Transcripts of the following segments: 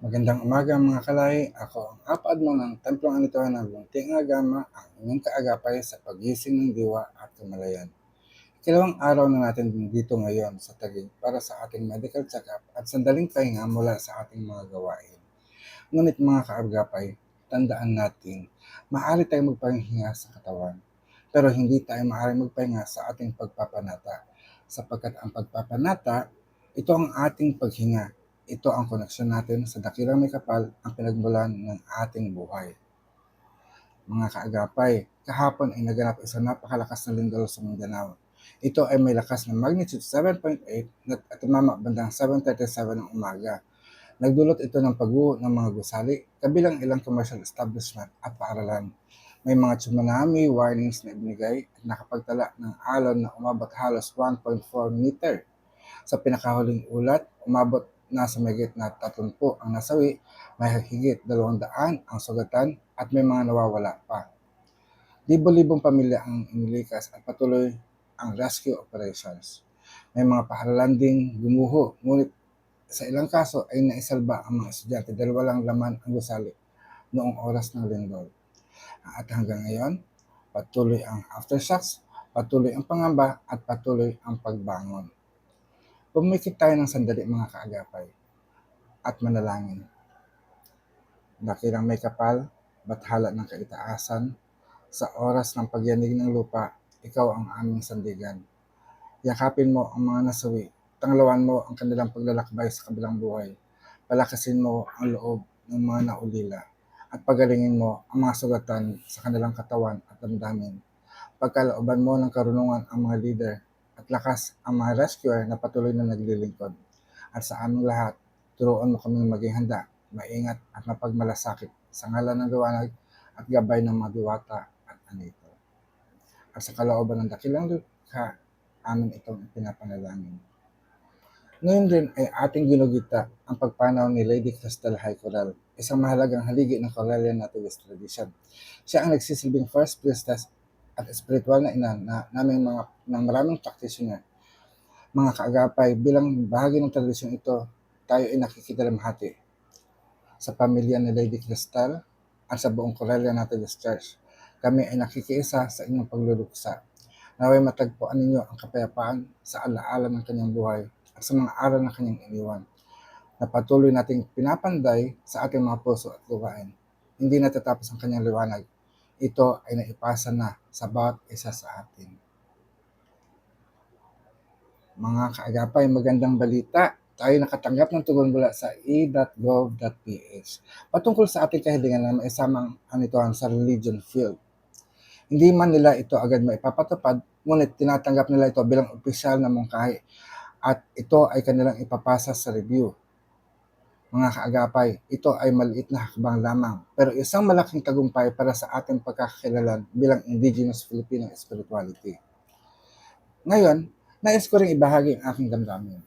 Magandang umaga mga kalay. Ako ang apaadmo ng Templong Anituhan ng Munting Agama, ang inyong kaagapay sa pagising ng diwa at kamalayan. Ikalawang araw na natin dito ngayon sa Taguig para sa ating medical check-up at sandaling pahinga mula sa ating mga gawain. Ngunit mga kaagapay, tandaan natin, maaari tayong magpahinga sa katawan, pero hindi tayo maaari magpahinga sa ating pagpapanata, sapagkat ang pagpapanata, ito ang ating paghinga. Ito ang koneksyon natin sa dakilang may kapal, ang pinagmulan ng ating buhay. Mga kaagapay, kahapon ay naganap isang napakalakas na lindol sa Mindanao. Ito ay may lakas na magnitude 7.8 at tumama bandang 7:37 ng umaga. Nagdulot ito ng pagguho ng mga gusali, kabilang ilang commercial establishment at paaralan. May mga tsunami warnings na ibinigay at nakapagtala ng alon na umabot halos 1.4 meter. Sa pinakahuling ulat, umabot na sa mahigit na 30 ang nasawi, may higit 200 ang sugatan at may mga nawawala pa. Libo-libong pamilya ang inilikas at patuloy ang rescue operations. May mga paaralan ding gumuho, ngunit sa ilang kaso ay naisalba ang mga estudyante dahil walang laman ang gusali noong oras ng lindol. At hanggang ngayon, patuloy ang aftershocks, patuloy ang pangamba at patuloy ang pagbangon. Pumikit tayo ng sandali mga kaagapay at manalangin. Dakilang may kapal, bathala ng kaitaasan, sa oras ng pagyanig ng lupa, ikaw ang aming sandigan. Yakapin mo ang mga nasawi, tanglawan mo ang kanilang paglalakbay sa kabilang buhay, palakasin mo ang loob ng mga naulila, at pagalingin mo ang mga sugatan sa kanilang katawan at damdamin. Pagkalooban mo ng karunungan ang mga leader at lakas ang mga rescuer na patuloy na naglilingkod. At sa aming lahat, turuan mo kaming maging handa, maingat at mapagmalasakit sa ngalan ng liwanag at gabay ng mga diwata at anito. At sa kalooban ng dakilang likha, amin itong ipinapanalangin. Ngayon din ay ating ginugita ang pagpanaw ni Lady Crystal High Coral, isang mahalagang haligi ng Coralian Nativist tradition. Siya ang nagsisilbing first priestess at espiritual na ina na naming ng maraming practitioner. Mga kaagapay, bilang bahagi ng tradisyon ito, tayo ay nakikidalamhati sa pamilya ni Lady Crystal at sa buong Coralian Nativist Church. Kami ay nakikiisa sa inyong pagluluksa. Naway matagpuan ninyo ang kapayapaan sa alaala ng kanyang buhay at sa mga aral na kanyang iniwan, na patuloy nating pinapanday sa ating mga puso at lupain. Hindi natatapos ang kanyang liwanag. Ito ay naipasa na sa bawat isa sa atin. Mga kaagapay, magandang balita. Tayo nakatanggap ng tugon mula sa e.gov.ph patungkol sa ating kahilingan na maisamang anituhan sa religion field. Hindi man nila ito agad maipapatupad, ngunit tinatanggap nila ito bilang opisyal na mungkahi at ito ay kanilang ipapasa sa review. Mga kaagapay, ito ay maliit na hakbang lamang, pero isang malaking tagumpay para sa ating pagkakakilanlan bilang Indigenous Filipino spirituality. Ngayon, nais ko ring ibahagi ang aking damdamin.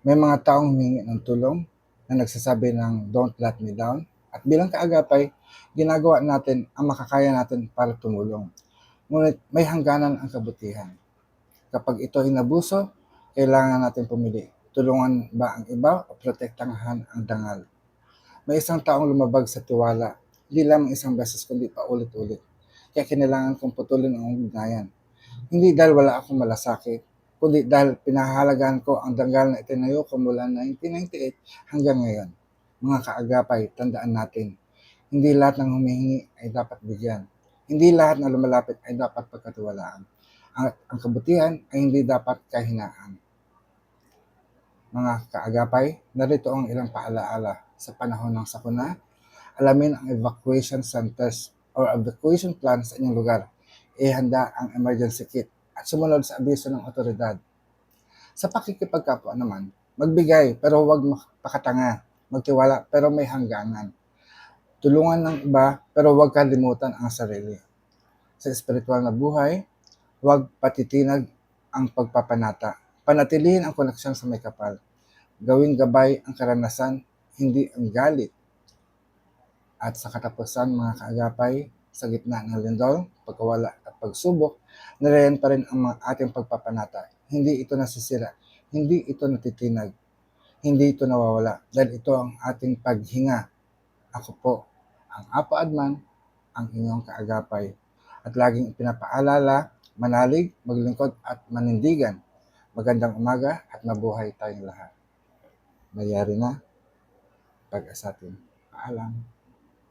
May mga taong humingi ng tulong na nagsasabi ng don't let me down, at bilang kaagapay, ginagawa natin ang makakaya natin para tumulong. Ngunit may hangganan ang kabutihan. Kapag ito ay nabuso, kailangan natin pumili. Tulungan ba ang iba o protektahan ang dangal? May isang taong lumabag sa tiwala, hindi lamang isang beses kundi paulit-ulit. Kaya kinailangan kong putulin ang ugnayan. Hindi dahil wala akong malasakit, kundi dahil pinahahalagahan ko ang danggal na itinayo ko mula 1998 hanggang ngayon. Mga kaagapay, tandaan natin, hindi lahat ng humihingi ay dapat bigyan. Hindi lahat na lumalapit ay dapat pagkatiwalaan. Ang kabutihan ay hindi dapat kahinaan. Mga kaagapay, narito ang ilang paalaala. Sa panahon ng sakuna, alamin ang evacuation centers or evacuation plan sa inyong lugar. Ihanda ang emergency kit at sumunod sa abiso ng otoridad. Sa pakikipagkapwa naman, magbigay pero huwag pakatanga. Magtiwala pero may hangganan. Tulungan ng iba pero huwag kalimutan ang sarili. Sa espiritual na buhay, huwag patitinag ang pagpapanata. Panatilihin ang koneksyon sa may kapal. Gawing gabay ang karanasan, hindi ang galit. At sa katapusan mga kaagapay, sa gitna ng lindol, pagkawala at pagsubok, narayan pa rin ang mga ating pagpapanata. Hindi ito nasisira, hindi ito natitinag. hindi ito nawawala dahil ito ang ating paghinga. Ako po, ang Apo Adman, ang inyong kaagapay. At laging ipinapaalala, manalig, maglingkod at manindigan. Magandang umaga at mabuhay tayong lahat. Mayari na, pag-asatin. Paalam.